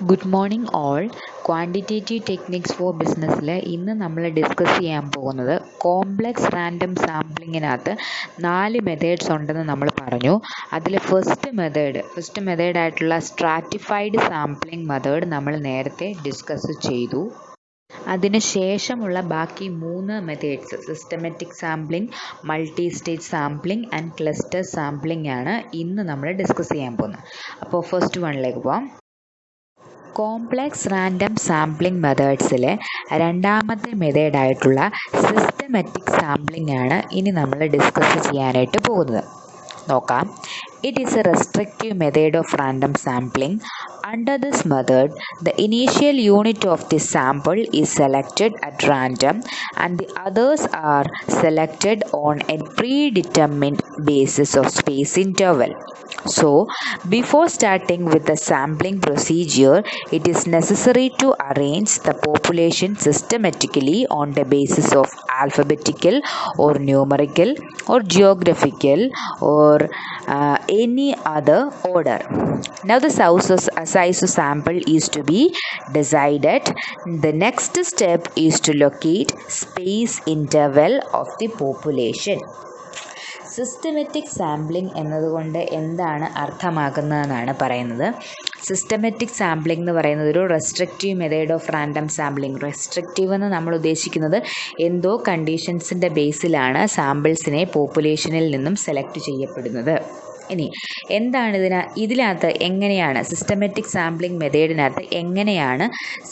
Good morning all. Quantitative techniques for ബിസിനസ്സിൽ ഇന്ന് നമ്മൾ ഡിസ്കസ് ചെയ്യാൻ പോകുന്നത് കോംപ്ലക്സ് റാൻഡം സാമ്പിളിങ്ങിനകത്ത് 4 മെത്തേഡ്സ് ഉണ്ടെന്ന് നമ്മൾ പറഞ്ഞു. അതിൽ ഫസ്റ്റ് മെത്തേഡായിട്ടുള്ള സ്ട്രാറ്റിഫൈഡ് സാമ്പിളിംഗ് മെത്തേഡ് നമ്മൾ നേരത്തെ ഡിസ്കസ് ചെയ്തു. അതിന് ശേഷമുള്ള ബാക്കി 3 methods systematic sampling, multi stage sampling and cluster sampling ആണ് ഇന്ന് നമ്മൾ ഡിസ്കസ് ചെയ്യാൻ പോകുന്നത്. അപ്പോൾ ഫസ്റ്റ് വണ്ണിലേക്ക് പോവാം. കോംപ്ലക്സ് റാൻഡം സാമ്പിളിംഗ് മെത്തേഡ്സിലെ രണ്ടാമത്തെ മെത്തേഡായിട്ടുള്ള സിസ്റ്റമാറ്റിക് സാമ്പിളിംഗ് ആണ് ഇനി നമ്മൾ ഡിസ്കസ് ചെയ്യാനായിട്ട് പോകുന്നത്. നോക്കാം. It is a restrictive method of random sampling. Under this method, the initial unit of the sample is selected at random and the others are selected on a predetermined basis of space interval. So, before starting with the sampling procedure, it is necessary to arrange the population systematically on the basis of alphabetical or numerical or geographical or any other order. Now the size of sample is to be decided. The next step is to locate space interval of the population. Systematic sampling എന്നതുകൊണ്ട് എന്താണ് അർത്ഥമാക്കുന്നതെന്നാണ് പറയുന്നത്. Systematic sampling എന്ന് പറയുന്നത് ഒരു restrictive method of random sampling. Restrictive എന്ന് നമ്മൾ ഉദ്ദേശിക്കുന്നത് എന്തോ കണ്ടീഷൻസിൻ്റെ ബേസിലാണ് സാമ്പിൾസിനെ പോപ്പുലേഷനിൽ നിന്നും സെലക്ട് ചെയ്യപ്പെടുന്നത്. ഇനി എന്താണ് ഇതിനകത്ത് എങ്ങനെയാണ് സിസ്റ്റമാറ്റിക് സാമ്പിളിംഗ് മെത്തേഡിനകത്ത് എങ്ങനെയാണ്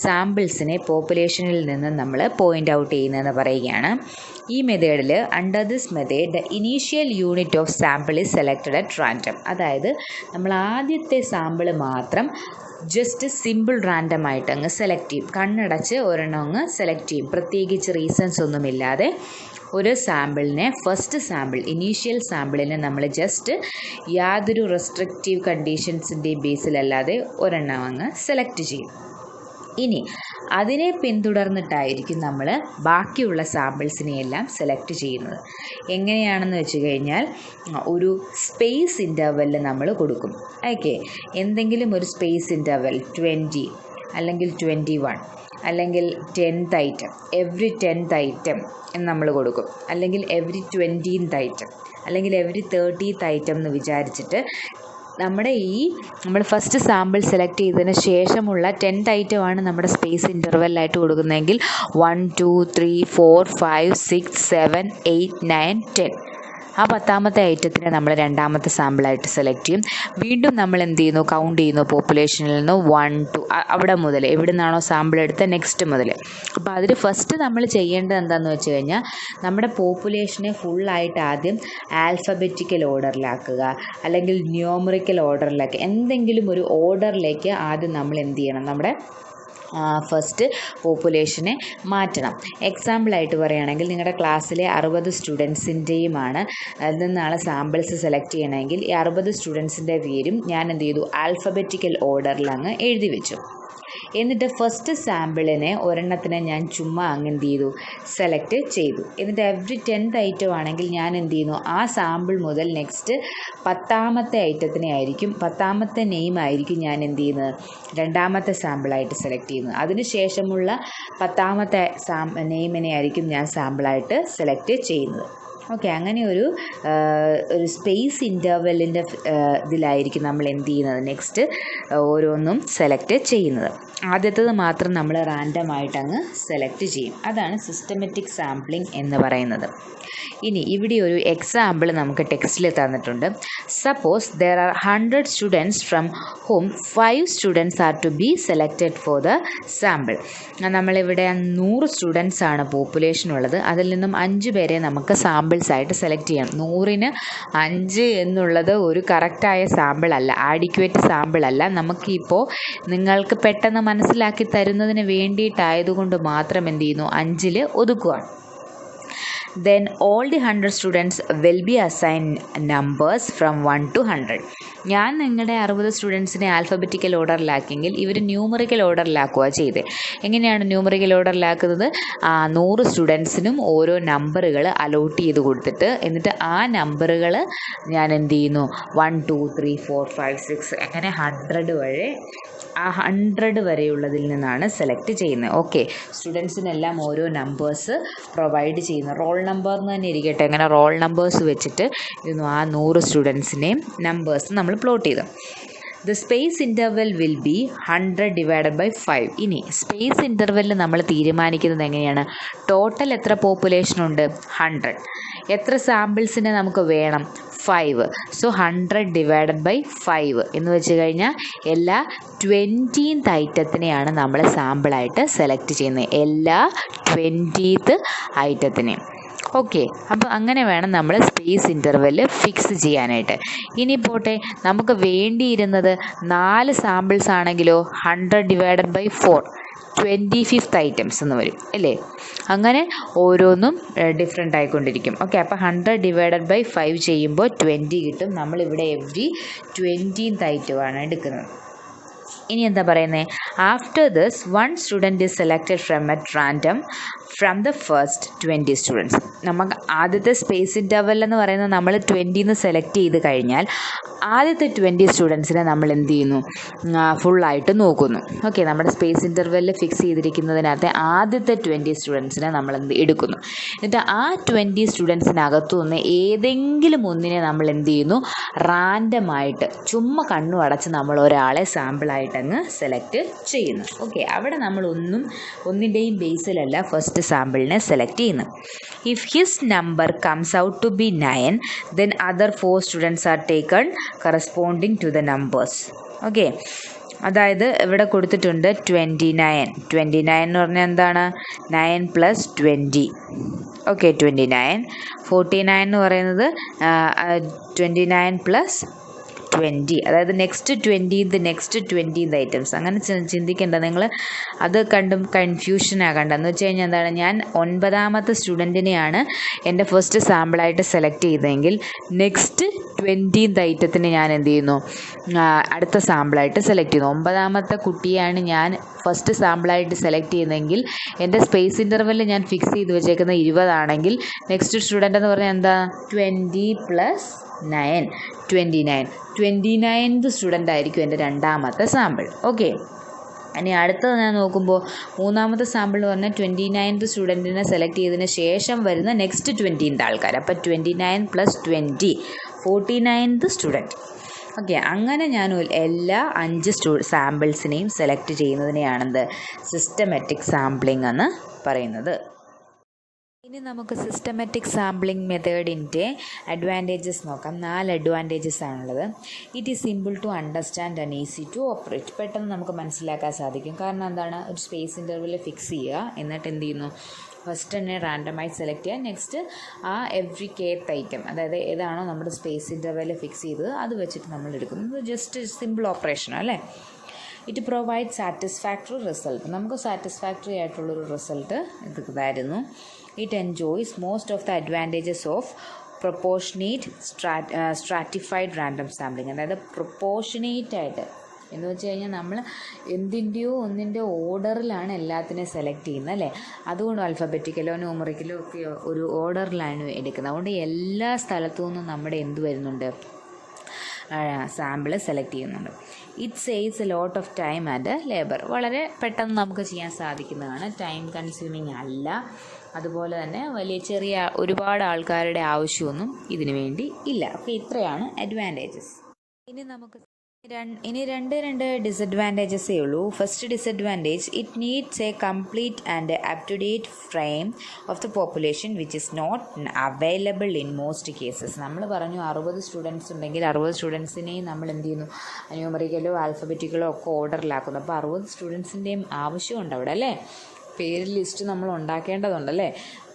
സാമ്പിൾസിനെ പോപ്പുലേഷനിൽ നിന്ന് നമ്മൾ പോയിൻ്റ് ഔട്ട് ചെയ്യുന്നതെന്ന് പറയുകയാണ്. ഈ മെത്തേഡിൽ under this method the initial unit of sample is selected at random. അതായത് നമ്മൾ ആദ്യത്തെ സാമ്പിൾ മാത്രം ജസ്റ്റ് സിമ്പിൾ റാൻഡമായിട്ട് അങ്ങ് സെലക്ട് ചെയ്യും. കണ്ണടച്ച് ഒരെണ്ണം അങ്ങ് സെലക്ട് ചെയ്യും. പ്രത്യേകിച്ച് റീസൺസ് ഒന്നുമില്ലാതെ ഒരു സാമ്പിളിനെ ഫസ്റ്റ് സാമ്പിൾ ഇനീഷ്യൽ സാമ്പിളിനെ നമ്മൾ ജസ്റ്റ് യാതൊരു റെസ്ട്രിക്റ്റീവ് കണ്ടീഷൻസിൻ്റെയും ബേസിലല്ലാതെ ഒരെണ്ണം അങ്ങ് സെലക്ട് ചെയ്യും. ഇനി അതിനെ പിന്തുടർന്നിട്ടായിരിക്കും നമ്മൾ ബാക്കിയുള്ള സാമ്പിൾസിനെയെല്ലാം സെലക്ട് ചെയ്യുന്നത്. എങ്ങനെയാണെന്ന് വെച്ച് കഴിഞ്ഞാൽ ഒരു സ്പേസ് ഇൻ്റർവെല്ലിൽ നമ്മൾ കൊടുക്കും. ഓക്കെ, എന്തെങ്കിലും ഒരു സ്പേസ് ഇൻ്റർവെൽ 20 അല്ലെങ്കിൽ 21 അല്ലെങ്കിൽ 10th item, every 10th item എന്ന് നമ്മൾ കൊടുക്കും. അല്ലെങ്കിൽ എവറി 20th ഐറ്റം അല്ലെങ്കിൽ എവറി 30th ഐറ്റം എന്ന് വിചാരിച്ചിട്ട് നമ്മൾ ഫസ്റ്റ് സാമ്പിൾ സെലക്ട് ചെയ്തതിന് ശേഷമുള്ള 10th ഐറ്റമാണ് നമ്മുടെ സ്പേസ് ഇൻ്റർവെല്ലായിട്ട് കൊടുക്കുന്നതെങ്കിൽ 1 2 3 4 5 6 7 8 9 10 ആ 10th ഐറ്റത്തിനെ നമ്മൾ രണ്ടാമത്തെ സാമ്പിളായിട്ട് സെലക്ട് ചെയ്യും. വീണ്ടും നമ്മൾ എന്ത് ചെയ്യുന്നു, കൗണ്ട് ചെയ്യുന്നു പോപ്പുലേഷനിൽ നിന്ന് 1 2 അവിടെ മുതൽ എവിടെ നിന്നാണോ സാമ്പിൾ എടുത്ത നെക്സ്റ്റ് മുതൽ. അപ്പോൾ അതിൽ ഫസ്റ്റ് നമ്മൾ ചെയ്യേണ്ടത് എന്താണെന്ന് വെച്ച് കഴിഞ്ഞാൽ നമ്മുടെ പോപ്പുലേഷനെ ഫുള്ളായിട്ട് ആദ്യം ആൽഫബറ്റിക്കൽ ഓർഡറിലാക്കുക അല്ലെങ്കിൽ ന്യൂമറിക്കൽ ഓർഡറിലാക്കുക. എന്തെങ്കിലും ഒരു ഓർഡറിലേക്ക് ആദ്യം നമ്മൾ എന്ത് ചെയ്യണം, നമ്മുടെ ഫസ്റ്റ് പോപ്പുലേഷനെ മാറ്റണം. എക്സാമ്പിളായിട്ട് പറയുകയാണെങ്കിൽ നിങ്ങളുടെ ക്ലാസ്സിലെ 60 സ്റ്റുഡൻസിൻ്റെയുമാണ് നിന്നാണ് സാമ്പിൾസ് സെലക്ട് ചെയ്യണമെങ്കിൽ ഈ 60 സ്റ്റുഡൻസിൻ്റെ പേരും ഞാൻ എന്ത് ചെയ്തു, ആൽഫബറ്റിക്കൽ ഓർഡറിൽ അങ്ങ് എഴുതി വെച്ചു. എന്നിട്ട് ഫസ്റ്റ് സാമ്പിളിനെ ഒരെണ്ണത്തിനെ ഞാൻ ചുമ്മാ അങ്ങ് എന്ത് ചെയ്തു, സെലക്ട് ചെയ്തു. എന്നിട്ട് എവറി 10th ഐറ്റം ആണെങ്കിൽ ഞാൻ എന്ത് ചെയ്യുന്നു, ആ സാമ്പിൾ മുതൽ നെക്സ്റ്റ് 10th ഐറ്റത്തിനെ ആയിരിക്കും 10th നെയിം ആയിരിക്കും ഞാൻ എന്ത് ചെയ്യുന്നത്, രണ്ടാമത്തെ സാമ്പിളായിട്ട് സെലക്ട് ചെയ്യുന്നത്. അതിനുശേഷമുള്ള 10th നെയിമിനെ ആയിരിക്കും ഞാൻ സാമ്പിളായിട്ട് സെലക്ട് ചെയ്യുന്നത്. ഓക്കെ, അങ്ങനെ ഒരു സ്പേസ് ഇൻ്റർവെല്ലിൻ്റെ ഇതിലായിരിക്കും നമ്മൾ എന്ത് ചെയ്യുന്നത്, നെക്സ്റ്റ് ഓരോന്നും സെലക്ട് ചെയ്യുന്നത്. ആദ്യത്തേത് മാത്രം നമ്മൾ റാൻഡമായിട്ട് അങ്ങ് സെലക്ട് ചെയ്യും. അതാണ് സിസ്റ്റമാറ്റിക് സാമ്പിളിംഗ് എന്ന് പറയുന്നത്. ഇനി ഇവിടെ ഒരു എക്സാമ്പിൾ നമുക്ക് ടെക്സ്റ്റിൽ തന്നിട്ടുണ്ട്. Suppose there are 100 students from home 5 students are to be selected for the sample. നമ്മളിവിടെ 100 സ്റ്റുഡൻസ് ആണ് പോപ്പുലേഷൻ ഉള്ളത്. അതിൽ നിന്നും 5 പേരെ നമുക്ക് സാമ്പിൾസ് ആയിട്ട് സെലക്ട് ചെയ്യണം. 100ന് 5 എന്നുള്ളത് ഒരു കറക്റ്റായ സാമ്പിൾ അല്ല, ആഡിക്വേറ്റ് സാമ്പിൾ അല്ല. നമുക്കിപ്പോൾ നിങ്ങൾക്ക് പെട്ടെന്ന് മനസ്സിലാക്കി തരുന്നതിന് വേണ്ടിയിട്ടായതുകൊണ്ട് മാത്രം എന്ത് ചെയ്യുന്നു, 5ൽ ഒതുക്കുകയാണ്. then all the 100 students will be assigned numbers from 1 to 100. ഞാൻ നിങ്ങളുടെ 60 സ്റ്റുഡൻസിനെ ആൽഫബറ്റിക്കൽ ഓർഡറിലാക്കിയെങ്കിൽ ഇവർ ന്യൂമറിക്കൽ ഓർഡറിലാക്കുക ചെയ്തത്. എങ്ങനെയാണ് ന്യൂമറിക്കൽ ഓർഡറിലാക്കുന്നത്? 100 സ്റ്റുഡൻസിനും ഓരോ നമ്പറുകൾ അലോട്ട് ചെയ്ത് കൊടുത്തിട്ട് എന്നിട്ട് ആ നമ്പറുകൾ ഞാൻ എന്ത് ചെയ്യുന്നു 1 2 3 4 5 6 അങ്ങനെ 100 വരെ ആ 100 വരെയുള്ളതിൽ നിന്നാണ് സെലക്ട് ചെയ്യുന്നത്. ഓക്കെ, സ്റ്റുഡൻസിനെല്ലാം ഓരോ നമ്പേഴ്സ് പ്രൊവൈഡ് ചെയ്യുന്നു. റോൾ നമ്പർ എന്ന് തന്നെ ഇരിക്കട്ടെ, അങ്ങനെ റോൾ നമ്പേഴ്സ് വെച്ചിട്ട് ആ 100 സ്റ്റുഡൻസിനെയും നമ്പേഴ്സ് നമ്മൾ പ്ലോട്ട് ചെയ്തു. The space interval will be 100 divided by 5. ഇനി സ്പേസ് ഇൻ്റർവെല്ലിൽ നമ്മൾ തീരുമാനിക്കുന്നത് എങ്ങനെയാണ്? ടോട്ടൽ എത്ര പോപ്പുലേഷൻ ഉണ്ട്? 100. എത്ര സാമ്പിൾസിനെ നമുക്ക് വേണം? 5. സോ 100 ഡിവൈഡഡ് ബൈ 5 എന്ന് വെച്ച് കഴിഞ്ഞാൽ എല്ലാ 20th ഐറ്റത്തിനെയാണ് നമ്മൾ സാമ്പിളായിട്ട് സെലക്ട് ചെയ്യുന്നത്, എല്ലാ 20th ഐറ്റത്തിനെയും. ഓക്കെ, അപ്പോൾ അങ്ങനെ വേണം നമ്മൾ സ്പേസ് ഇൻ്റർവെല് ഫിക്സ് ചെയ്യാനായിട്ട്. ഇനി പോട്ടെ, നമുക്ക് വേണ്ടിയിരുന്നത് 4 സാമ്പിൾസ് ആണെങ്കിലോ 100 ഡിവൈഡഡ് ബൈ 4 25th ഐറ്റംസ് എന്ന് വരും അല്ലേ? അങ്ങനെ ഓരോന്നും ഡിഫറെൻ്റ് ആയിക്കൊണ്ടിരിക്കും. ഓക്കെ, അപ്പോൾ 100 ഡിവൈഡഡ് ബൈ 5 ചെയ്യുമ്പോൾ 20 കിട്ടും. നമ്മളിവിടെ എവറി 20th ഐറ്റമാണ് എടുക്കുന്നത്. ഇനി എന്താ പറയുന്നത്? After this 1 student is selected from at random from the first 20 students. നമുക്ക് ആദ്യത്തെ സ്പേസ് ഇൻ്റർവെൽ എന്ന് പറയുന്നത് നമ്മൾ 20ന്ന് സെലക്ട് ചെയ്ത് കഴിഞ്ഞാൽ ആദ്യത്തെ 20 സ്റ്റുഡൻസിനെ നമ്മൾ എന്ത് ചെയ്യുന്നു? ഫുള്ളായിട്ട് നോക്കുന്നു. ഓക്കെ, നമ്മുടെ സ്പേസ് ഇൻ്റർവെല്ലിൽ ഫിക്സ് ചെയ്തിരിക്കുന്നതിനകത്ത് ആദ്യത്തെ 20 സ്റ്റുഡൻസിനെ നമ്മൾ എടുക്കുന്നു. എന്നിട്ട് ആ 20 സ്റ്റുഡൻസിനകത്തു നിന്ന് ഏതെങ്കിലും ഒന്നിനെ നമ്മൾ എന്ത് ചെയ്യുന്നു? റാൻഡമായിട്ട് ചുമ്മാ കണ്ണു അടച്ച് നമ്മൾ ഒരാളെ സാമ്പിളായിട്ട് അങ്ങ് സെലക്ട് ചെയ്യുന്നു. ഓക്കെ, അവിടെ നമ്മൾ ഒന്നിൻ്റെയും ബേസിലല്ല ഫസ്റ്റ് സാമ്പിളിനെ സെലക്ട് ചെയ്യുന്നു. If his number comes out to be 9, then other 4 students are taken corresponding to the numbers. Okay, അതായത് ഇവിടെ കൊടുത്തിട്ടുണ്ട് 29. 29 എന്ന് പറഞ്ഞാൽ എന്താണ്? 9 + 20. ഓക്കെ, 29. 49 എന്ന് പറയുന്നത് 29 + 20, അതായത് നെക്സ്റ്റ് 20th ഐറ്റംസ്. അങ്ങനെ ചിന്തിക്കേണ്ട നിങ്ങൾ, അത് കണ്ടും കൺഫ്യൂഷൻ ആകണ്ട. എന്ന് വെച്ച് കഴിഞ്ഞാൽ എന്താണ്, ഞാൻ 9ാമത്തെ സ്റ്റുഡൻറ്റിനെയാണ് എൻ്റെ ഫസ്റ്റ് സാമ്പിളായിട്ട് സെലക്ട് ചെയ്തതെങ്കിൽ നെക്സ്റ്റ് 20th ഐറ്റത്തിന് ഞാൻ എന്ത് ചെയ്യുന്നു? അടുത്ത സാമ്പിളായിട്ട് സെലക്ട് ചെയ്യുന്നു. 9ാമത്തെ കുട്ടിയാണ് ഞാൻ ഫസ്റ്റ് സാമ്പിളായിട്ട് സെലക്ട് ചെയ്യുന്നതെങ്കിൽ എൻ്റെ സ്പേസ് ഇൻ്റർവെല്ലിൽ ഞാൻ ഫിക്സ് ചെയ്ത് വെച്ചേക്കുന്നത് 20 ആണെങ്കിൽ നെക്സ്റ്റ് സ്റ്റുഡൻ്റ് എന്ന് പറഞ്ഞാൽ എന്താ? 20 + 9 29th സ്റ്റുഡൻ്റ് ആയിരിക്കും എൻ്റെ 2ാമത്തെ സാമ്പിൾ. ഓക്കെ, ഇനി അടുത്തത് ഞാൻ നോക്കുമ്പോൾ 3ാമത്തെ സാമ്പിൾ എന്ന് പറഞ്ഞാൽ 29th സ്റ്റുഡൻറ്റിനെ സെലക്ട് ചെയ്തതിന് ശേഷം വരുന്ന നെക്സ്റ്റ് 20th ആൾക്കാർ. അപ്പോൾ 29 + 20 49th സ്റ്റുഡൻറ്റ്. ഓക്കെ, അങ്ങനെ ഞാൻ എല്ലാ 5 സാമ്പിൾസിനെയും സെലക്ട് ചെയ്യുന്നതിനെയാണെന്ത്? സിസ്റ്റമാറ്റിക് സാമ്പിളിംഗ് എന്ന് പറയുന്നത്. ഇനി നമുക്ക് സിസ്റ്റമാറ്റിക് സാമ്പിളിംഗ് മെത്തേഡിൻ്റെ അഡ്വാൻറ്റേജസ് നോക്കാം. 4 അഡ്വാൻറ്റേജസ് ആണുള്ളത്. It is simple to understand and easy to operate. പെട്ടെന്ന് നമുക്ക് മനസ്സിലാക്കാൻ സാധിക്കും. കാരണം എന്താണ്? ഒരു സ്പേസ് ഇൻ്റർവെൽ ഫിക്സ് ചെയ്യുക, എന്നിട്ട് എന്ത് ചെയ്യുന്നു? ഫസ്റ്റ് തന്നെ റാൻഡമായി സെലക്ട് ചെയ്യുക. നെക്സ്റ്റ് ആ എവറി കേത്ത് ഐറ്റം, അതായത് ഏതാണോ നമ്മുടെ സ്പേസ് ഇൻ്റർവെൽ ഫിക്സ് ചെയ്തത് അത് വെച്ചിട്ട് നമ്മൾ എടുക്കുന്നത്. ജസ്റ്റ് സിമ്പിൾ ഓപ്പറേഷൻ അല്ലേ? It provide satisfactory result. നമുക്ക് സാറ്റിസ്ഫാക്ടറി ആയിട്ടുള്ളൊരു റിസൾട്ട് ഇതായിരുന്നു. It enjoys most of the advantages of proportionate stratified random sampling. അതായത് പ്രൊപ്പോർഷനേറ്റ് ആയിട്ട് എന്ന് വെച്ച് കഴിഞ്ഞാൽ നമ്മൾ ഒന്നിൻ്റെ ഓർഡറിലാണ് എല്ലാത്തിനെയും സെലക്ട് ചെയ്യുന്നത് അല്ലേ? അതുകൊണ്ട് ആൽഫബറ്റിക്കലോ ന്യൂമറിക്കലോ ഒക്കെ ഒരു ഓർഡറിലാണ് എടുക്കുന്നത്. അതുകൊണ്ട് എല്ലാ സ്ഥലത്തു നിന്നും നമ്മുടെ എന്ത് വരുന്നുണ്ട്? സാമ്പിൾ സെലക്ട് ചെയ്യുന്നുണ്ട്. It saves a lot of time and labour. വളരെ പെട്ടെന്ന് നമുക്ക് ചെയ്യാൻ സാധിക്കുന്നതാണ്, ടൈം കൺസ്യൂമിങ് അല്ല. അതുപോലെ തന്നെ ചെറിയ ഒരുപാട് ആൾക്കാരുടെ ആവശ്യമൊന്നും ഇതിനു വേണ്ടി ഇല്ല. ഓക്കെ, ഇത്രയാണ് അഡ്വാൻറ്റേജസ്. ഇനി രണ്ട് ഡിസഡ്വാൻറ്റേജസേ ഉള്ളൂ. First disadvantage, it needs a complete and up to date frame of the population which is not available in most cases. നമ്മൾ പറഞ്ഞു 60 സ്റ്റുഡൻസ് ഉണ്ടെങ്കിൽ 60 സ്റ്റുഡൻസിനെയും നമ്മൾ എന്ത് ചെയ്യുന്നു? ന്യൂമറിക്കലോ ആൽഫബറ്റിക്കലോ ഒക്കെ ഓർഡറിലാക്കുന്നു. അപ്പോൾ 60 സ്റ്റുഡൻസിൻ്റെയും ആവശ്യമുണ്ട് അവിടെ അല്ലേ? പേര് ലിസ്റ്റ് നമ്മൾ ഉണ്ടാക്കേണ്ടതുണ്ടല്ലേ?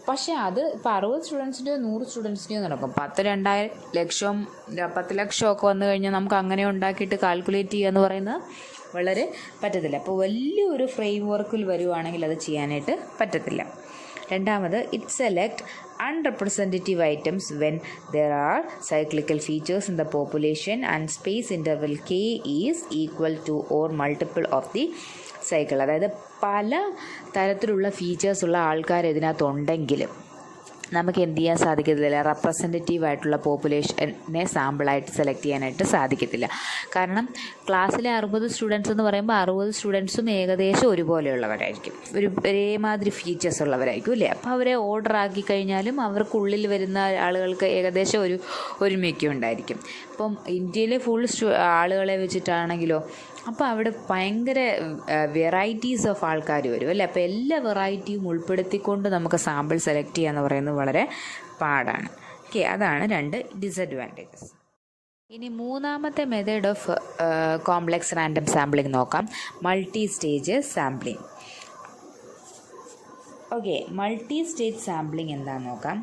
പക്ഷേ അത് ഇപ്പോൾ 60 സ്റ്റുഡൻസിൻ്റെയോ 100 സ്റ്റുഡൻസിൻ്റെയോ നടക്കും. 10 ലക്ഷം ഒക്കെ വന്നു കഴിഞ്ഞാൽ നമുക്ക് അങ്ങനെ ഉണ്ടാക്കിയിട്ട് കാൽക്കുലേറ്റ് ചെയ്യുക എന്ന് പറയുന്നത് വളരെ പറ്റത്തില്ല. അപ്പോൾ വലിയൊരു ഫ്രെയിം വർക്കിൽ വരുവാണെങ്കിൽ അത് ചെയ്യാനായിട്ട് പറ്റത്തില്ല. രണ്ടാമത്, it select unrepresentative items when there are cyclical features in the population and space interval k is equal to or multiple of the cycle. അതായത് പല തരത്തിലുള്ള ഫീച്ചേഴ്സ് ഉള്ള ആൾക്കാർ ഇതിനകത്തുണ്ടെങ്കിലും നമുക്ക് എന്ത് ചെയ്യാൻ സാധിക്കത്തില്ല, റെപ്രസെൻറ്റേറ്റീവ് ആയിട്ടുള്ള പോപ്പുലേഷനെ സാമ്പിളായിട്ട് സെലക്ട് ചെയ്യാനായിട്ട് സാധിക്കത്തില്ല. കാരണം ക്ലാസ്സിലെ 60 സ്റ്റുഡൻസ് എന്ന് പറയുമ്പോൾ 60 സ്റ്റുഡൻസും ഏകദേശം ഒരുപോലെയുള്ളവരായിരിക്കും, ഒരേമാതിരി ഫീച്ചേഴ്സ് ഉള്ളവരായിരിക്കും അല്ലേ. അപ്പോൾ അവരെ ഓർഡർ ആക്കി കഴിഞ്ഞാലും അവർക്കുള്ളിൽ വരുന്ന ആളുകൾക്ക് ഏകദേശം ഒരുമയൊക്കെ ഉണ്ടായിരിക്കും. ഇപ്പം ഇന്ത്യയിലെ ഫുൾ ആളുകളെ വെച്ചിട്ടാണെങ്കിലോ അപ്പോൾ അവിടെ ഭയങ്കര വെറൈറ്റീസ് ഓഫ് ആൾക്കാർ വരും അല്ലേ. അപ്പോൾ എല്ലാ വെറൈറ്റിയും ഉൾപ്പെടുത്തിക്കൊണ്ട് നമുക്ക് സാമ്പിൾ സെലക്ട് ചെയ്യുക എന്ന് പറയുന്നത് വളരെ പാടാണ്. ഓക്കെ, അതാണ് 2 ഡിസഡ്വാൻറ്റേജസ്. ഇനി മൂന്നാമത്തെ method of complex random sampling നോക്കാം, multi stage sampling. Okay, multi stage sampling എന്താണെന്ന് നോക്കാം.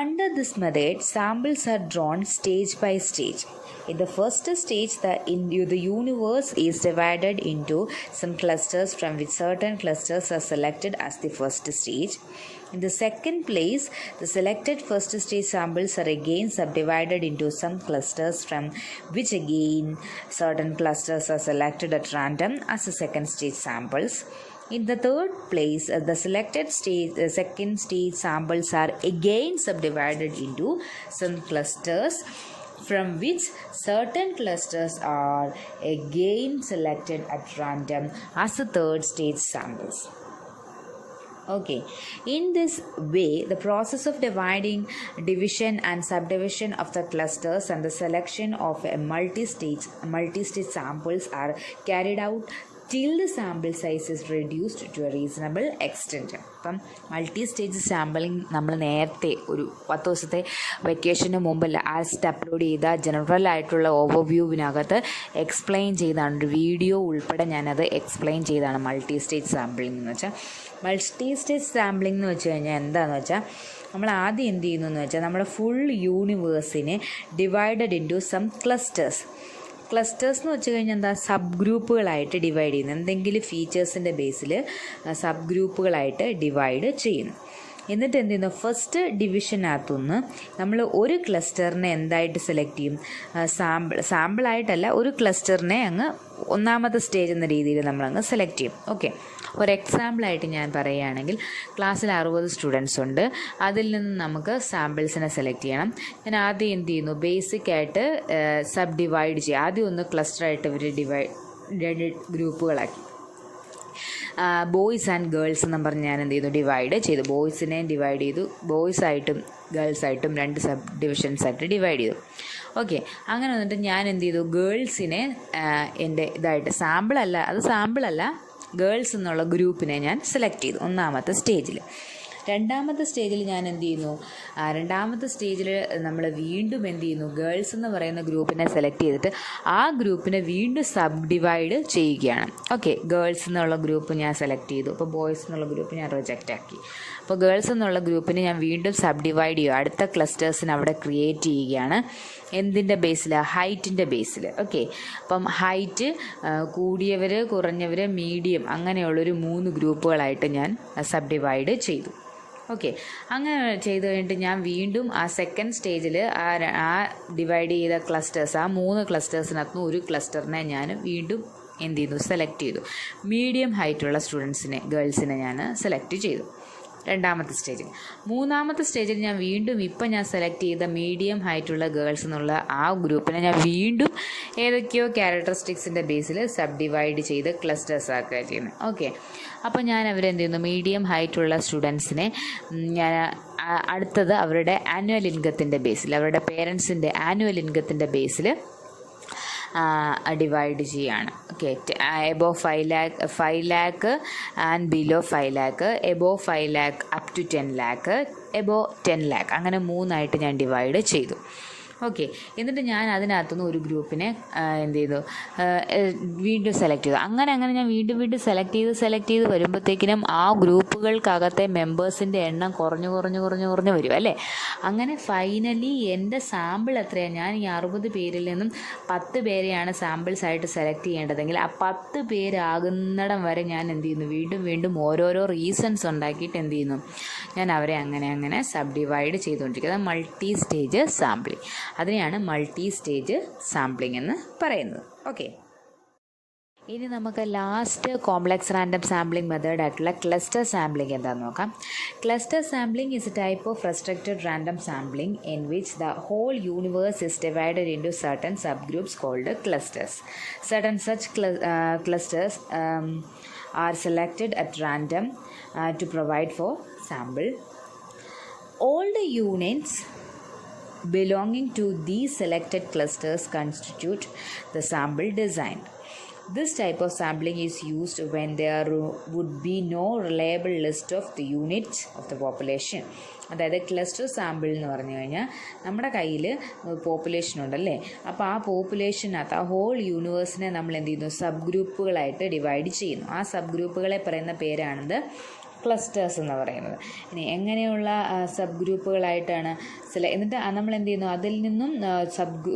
Under this method, samples are drawn stage by stage. In the first stage, the universe is divided into some clusters from which certain clusters are selected as the first stage. In the second place, the selected first stage samples are again subdivided into some clusters from which again certain clusters are selected at random as the second stage samples. In the third place, the selected second stage samples are again subdivided into some clusters from which certain clusters are again selected at random as the third stage samples. Okay, in this way the process of division and subdivision of the clusters and the selection of a multi-stage samples are carried out till the sample size is reduced to a reasonable extent. അപ്പം multi stage sampling നമ്മൾ നേരത്തെ ഒരു 10 ദിവസത്തെ വെക്കേഷന് മുമ്പ് last upload ചെയ്ത general ആയിട്ടുള്ള ഓവർവ്യൂവിനകത്ത് explain ചെയ്താണ്, ഒരു വീഡിയോ ഉൾപ്പെടെ ഞാനത് എക്സ്പ്ലെയിൻ ചെയ്താണ് മൾട്ടി സ്റ്റേജ് സാമ്പിളിംഗ് എന്ന് വെച്ചാൽ. മൾട്ടി സ്റ്റേജ് സാമ്പിളിംഗ് എന്ന് വെച്ച് കഴിഞ്ഞാൽ എന്താണെന്ന് വെച്ചാൽ, നമ്മൾ ആദ്യം എന്ത് ചെയ്യുന്നു എന്ന് വെച്ചാൽ നമ്മുടെ ഫുൾ യൂണിവേഴ്സിനെ ഡിവൈഡഡ് ഇൻറ്റു സം ക്ലസ്റ്റേഴ്സ് എന്ന് വെച്ച് കഴിഞ്ഞാൽ എന്താ, സബ് ഗ്രൂപ്പുകളായിട്ട് ഡിവൈഡ് ചെയ്യുന്നു. എന്തെങ്കിലും ഫീച്ചേഴ്സിൻ്റെ ബേസിൽ സബ് ഗ്രൂപ്പുകളായിട്ട് ഡിവൈഡ് ചെയ്യുന്നു. എന്നിട്ട് എന്ത് ചെയ്യുന്നു, ഫസ്റ്റ് ഡിവിഷനകത്തുനിന്ന് നമ്മൾ ഒരു ക്ലസ്റ്ററിനെ എന്തായിട്ട് സെലക്ട് ചെയ്യും, സാമ്പിളായിട്ടല്ല, ഒരു ക്ലസ്റ്ററിനെ അങ്ങ് ഒന്നാമത്തെ സ്റ്റേജ് എന്ന രീതിയിൽ നമ്മളങ്ങ് സെലക്ട് ചെയ്യും. ഓക്കെ, ഒരു എക്സാമ്പിളായിട്ട് ഞാൻ പറയുകയാണെങ്കിൽ ക്ലാസ്സിൽ 60 സ്റ്റുഡൻസ് ഉണ്ട്, അതിൽ നിന്ന് നമുക്ക് സാമ്പിൾസിനെ സെലക്ട് ചെയ്യണം. ഞാൻ ആദ്യം എന്ത് ചെയ്യുന്നു, ബേസിക്കായിട്ട് സബ് ഡിവൈഡ് ചെയ്യുക. ആദ്യം ഒന്ന് ക്ലസ്റ്ററായിട്ട് ഇവർ രണ്ട് ഗ്രൂപ്പുകളാക്കി, ബോയ്സ് ആൻഡ് ഗേൾസ് എന്നും പറഞ്ഞ് ഞാൻ എന്ത് ചെയ്തു, ഡിവൈഡ് ചെയ്തു. ബോയ്സിനെ ഡിവൈഡ് ചെയ്തു, ബോയ്സായിട്ടും ഗേൾസായിട്ടും 2 സബ് ഡിവിഷൻസായിട്ട് ഡിവൈഡ് ചെയ്തു. ഓക്കെ, അങ്ങനെ വന്നിട്ട് ഞാൻ എന്ത് ചെയ്തു, ഗേൾസിനെ എൻ്റെ ഇതായിട്ട് സാമ്പിളല്ല ഗേൾസ് എന്നുള്ള ഗ്രൂപ്പിനെ ഞാൻ സെലക്ട് ചെയ്തു ഒന്നാമത്തെ സ്റ്റേജിൽ. രണ്ടാമത്തെ സ്റ്റേജിൽ ഞാൻ എന്ത് ചെയ്യുന്നു, രണ്ടാമത്തെ സ്റ്റേജിൽ നമ്മൾ വീണ്ടും എന്ത് ചെയ്യുന്നു, ഗേൾസ് എന്ന് പറയുന്ന ഗ്രൂപ്പിനെ സെലക്ട് ചെയ്തിട്ട് ആ ഗ്രൂപ്പിനെ വീണ്ടും സബ് ഡിവൈഡ് ചെയ്യുകയാണ്. ഓക്കെ, ഗേൾസ് എന്നുള്ള ഗ്രൂപ്പ് ഞാൻ സെലക്ട് ചെയ്തു, അപ്പോൾ ബോയ്സ് എന്നുള്ള ഗ്രൂപ്പ് ഞാൻ റിജക്റ്റ് ആക്കി. അപ്പോൾ ഗേൾസ് എന്നുള്ള ഗ്രൂപ്പിനെ ഞാൻ വീണ്ടും സബ് ഡിവൈഡ് ചെയ്യുക, അടുത്ത ക്ലസ്റ്റേഴ്സിന് അവിടെ ക്രിയേറ്റ് ചെയ്യുകയാണ്. എന്തിൻ്റെ ബേസിൽ, ഹൈറ്റിൻ്റെ ബേസിൽ. ഓക്കെ, അപ്പം ഹൈറ്റ് കൂടിയവർ, കുറഞ്ഞവർ, മീഡിയം അങ്ങനെയുള്ളൊരു 3 ഗ്രൂപ്പുകളായിട്ട് ഞാൻ സബ് ഡിവൈഡ് ചെയ്തു. ഓക്കെ, അങ്ങനെ ചെയ്ത് കഴിഞ്ഞിട്ട് ഞാൻ വീണ്ടും ആ സെക്കൻഡ് സ്റ്റേജിൽ ആ ഡിവൈഡ് ചെയ്ത ക്ലസ്റ്റേഴ്സ്, ആ 3 ക്ലസ്റ്റേഴ്സിനകത്ത് ഒരു ക്ലസ്റ്ററിനെ ഞാൻ വീണ്ടും എന്ത് ചെയ്തു, സെലക്ട് ചെയ്തു. മീഡിയം ഹൈറ്റുള്ള സ്റ്റുഡൻസിനെ, ഗേൾസിനെ ഞാൻ സെലക്ട് ചെയ്തു രണ്ടാമത്തെ സ്റ്റേജിൽ. മൂന്നാമത്തെ സ്റ്റേജിൽ ഞാൻ വീണ്ടും ഇപ്പം ഞാൻ സെലക്ട് ചെയ്ത മീഡിയം ഹൈറ്റുള്ള ഗേൾസ് എന്നുള്ള ആ ഗ്രൂപ്പിനെ ഞാൻ വീണ്ടും ഏതൊക്കെയോ ക്യാരക്ടറിസ്റ്റിക്സിൻ്റെ ബേസിൽ സബ് ഡിവൈഡ് ചെയ്ത് ക്ലസ്റ്റേഴ്സ് ആക്കുക ചെയ്യുന്നത്. ഓക്കെ, അപ്പോൾ ഞാൻ അവരെന്ത് ചെയ്യുന്നു, മീഡിയം ഹൈറ്റുള്ള സ്റ്റുഡൻസിനെ ഞാൻ അടുത്തത് അവരുടെ ആനുവൽ ഇൻകത്തിൻ്റെ ബേസിൽ, അവരുടെ പേരൻസിൻ്റെ ആനുവൽ ഇൻകത്തിൻ്റെ ബേസിൽ ഡിവൈഡ് ചെയ്യുകയാണ്. Okay, above 5 lakh and below 5 lakh, above 5 lakh up to 10 lakh, above 10 lakh, അങ്ങനെ 3 ആയിട്ട് ഞാൻ ഡിവൈഡ് ചെയ്തു. ഓക്കെ. എന്നിട്ട് ഞാൻ അതിനകത്തുനിന്ന് ഒരു ഗ്രൂപ്പിനെ എന്ത് ചെയ്തു, വീണ്ടും സെലക്ട് ചെയ്തു. അങ്ങനെ ഞാൻ വീണ്ടും സെലക്ട് ചെയ്ത് വരുമ്പോഴത്തേക്കിനും ആ ഗ്രൂപ്പുകൾക്കകത്തെ മെമ്പേഴ്സിൻ്റെ എണ്ണം കുറഞ്ഞു വരും അല്ലേ. അങ്ങനെ ഫൈനലി എൻ്റെ സാമ്പിൾ എത്രയാണ്, ഞാൻ ഈ 60 പേരിൽ നിന്നും 10 പേരെയാണ് സാമ്പിൾസായിട്ട് സെലക്ട് ചെയ്യേണ്ടതെങ്കിൽ ആ 10 പേരാകുന്നിടം വരെ ഞാൻ എന്ത് ചെയ്യുന്നു, വീണ്ടും ഓരോരോ റീസൺസ് ഉണ്ടാക്കിയിട്ട് എന്ത് ചെയ്യുന്നു, ഞാൻ അവരെ അങ്ങനെ സബ് ഡിവൈഡ് ചെയ്തുകൊണ്ടിരിക്കുന്നത്. മൾട്ടി സ്റ്റേജ് സാമ്പിളിങ്, അതിനെയാണ് മൾട്ടി സ്റ്റേജ് സാമ്പിളിംഗ് എന്ന് പറയുന്നത്. ഓക്കെ. ഇനി നമുക്ക് ലാസ്റ്റ് കോംപ്ലക്സ് റാൻഡം സാമ്പിളിംഗ് മെത്തേഡായിട്ടുള്ള ക്ലസ്റ്റർ സാമ്പിളിംഗ് എന്താണെന്ന് നോക്കാം. Cluster sampling is a type of restricted random sampling in which the whole universe is divided into certain sub groups called clusters. Certain such clusters are selected at random to provide for sample. All the units belonging to these selected clusters constitute the sample design. This type of sampling is used when there would be no reliable list of the units of the population. അതായത് cluster sample എന്ന് പറഞ്ഞു കഴിഞ്ഞാൽ നമ്മുടെ കയ്യിൽ population ഉണ്ടല്ലേ, അപ്പോൾ ആ പോപ്പുലേഷനകത്ത് ആ ഹോൾ യൂണിവേഴ്സിനെ നമ്മൾ എന്ത് ചെയ്യുന്നു, സബ് ഗ്രൂപ്പുകളായിട്ട് ഡിവൈഡ് ചെയ്യുന്നു. ആ സബ് ഗ്രൂപ്പുകളെ പറയുന്ന പേരാണിത് ക്ലസ്റ്റേഴ്സ് എന്ന് പറയുന്നത്. ഇനി എങ്ങനെയുള്ള സബ് ഗ്രൂപ്പുകളായിട്ടാണ് എന്നിട്ട് നമ്മൾ എന്ത് ചെയ്യുന്നു, അതിൽ നിന്നും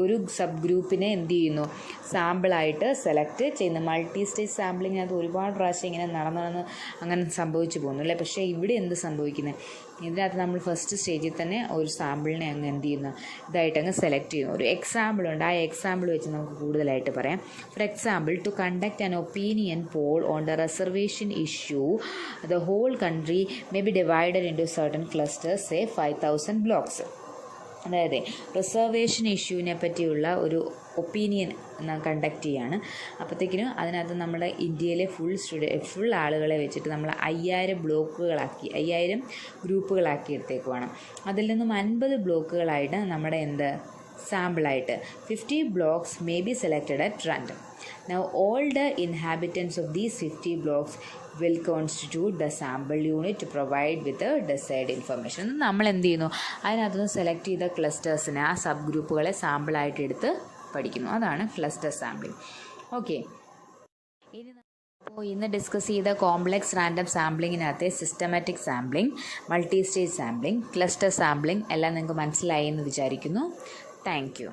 ഒരു സബ് ഗ്രൂപ്പിനെ എന്ത് ചെയ്യുന്നു, സാമ്പിളായിട്ട് സെലക്ട് ചെയ്യുന്നു. മൾട്ടി സ്റ്റേജ് സാമ്പിളിങ് അത് ഒരുപാട് പ്രാവശ്യം ഇങ്ങനെ നടന്ന് അങ്ങനെ സംഭവിച്ചു പോകുന്നു അല്ലേ. പക്ഷേ ഇവിടെ എന്ത് സംഭവിക്കുന്നത്, ഇതിനകത്ത് നമ്മൾ ഫസ്റ്റ് സ്റ്റേജിൽ തന്നെ ഒരു സാമ്പിളിനെ അങ്ങ് എന്ത് ചെയ്യുന്നു, ഇതായിട്ട് അങ്ങ് സെലക്ട് ചെയ്യുന്നു. ഒരു എക്സാമ്പിൾ ഉണ്ട്, ആ എക്സാമ്പിൾ വെച്ച് നമുക്ക് കൂടുതലായിട്ട് പറയാം. For example, to conduct an opinion poll on the reservation issue the whole country may be divided into certain clusters, say 5000 blocks. അതായത് റിസർവേഷൻ ഇഷ്യൂവിനെ പറ്റിയുള്ള ഒരു ഒപ്പീനിയൻ കണ്ടക്ട് ചെയ്യാണ്. അപ്പോഴത്തേക്കിനും അതിനകത്ത് നമ്മുടെ ഇന്ത്യയിലെ ഫുൾ ആളുകളെ വെച്ചിട്ട് നമ്മൾ 5000 ഗ്രൂപ്പുകളാക്കി എടുത്തേക്കുവാണ്. അതിൽ നിന്നും 50 ബ്ലോക്കുകളായിട്ട് നമ്മുടെ സാമ്പിളായിട്ട് 50 blocks may be selected at random. Now all the inhabitants of these 50 blocks will constitute the sample unit to provide with the desired information. നമ്മൾ എന്ത് ചെയ്യുന്നു, അതിനകത്തുനിന്ന് സെലക്ട് ചെയ്ത ക്ലസ്റ്റേഴ്സിനെ, ആ സബ് ഗ്രൂപ്പുകളെ സാമ്പിളായിട്ട് എടുത്ത് പഠിക്കുന്നു. അതാണ് ക്ലസ്റ്റർ സാമ്പിളിംഗ്. ഓക്കെ. ഇന്ന് ഡിസ്കസ് ചെയ്ത കോംപ്ലക്സ് റാൻഡം സാമ്പിളിങ്ങിനകത്തെ systematic sampling, multi stage sampling, cluster sampling എല്ലാം നിങ്ങൾക്ക് മനസ്സിലായി എന്ന് വിചാരിക്കുന്നു. Thank U.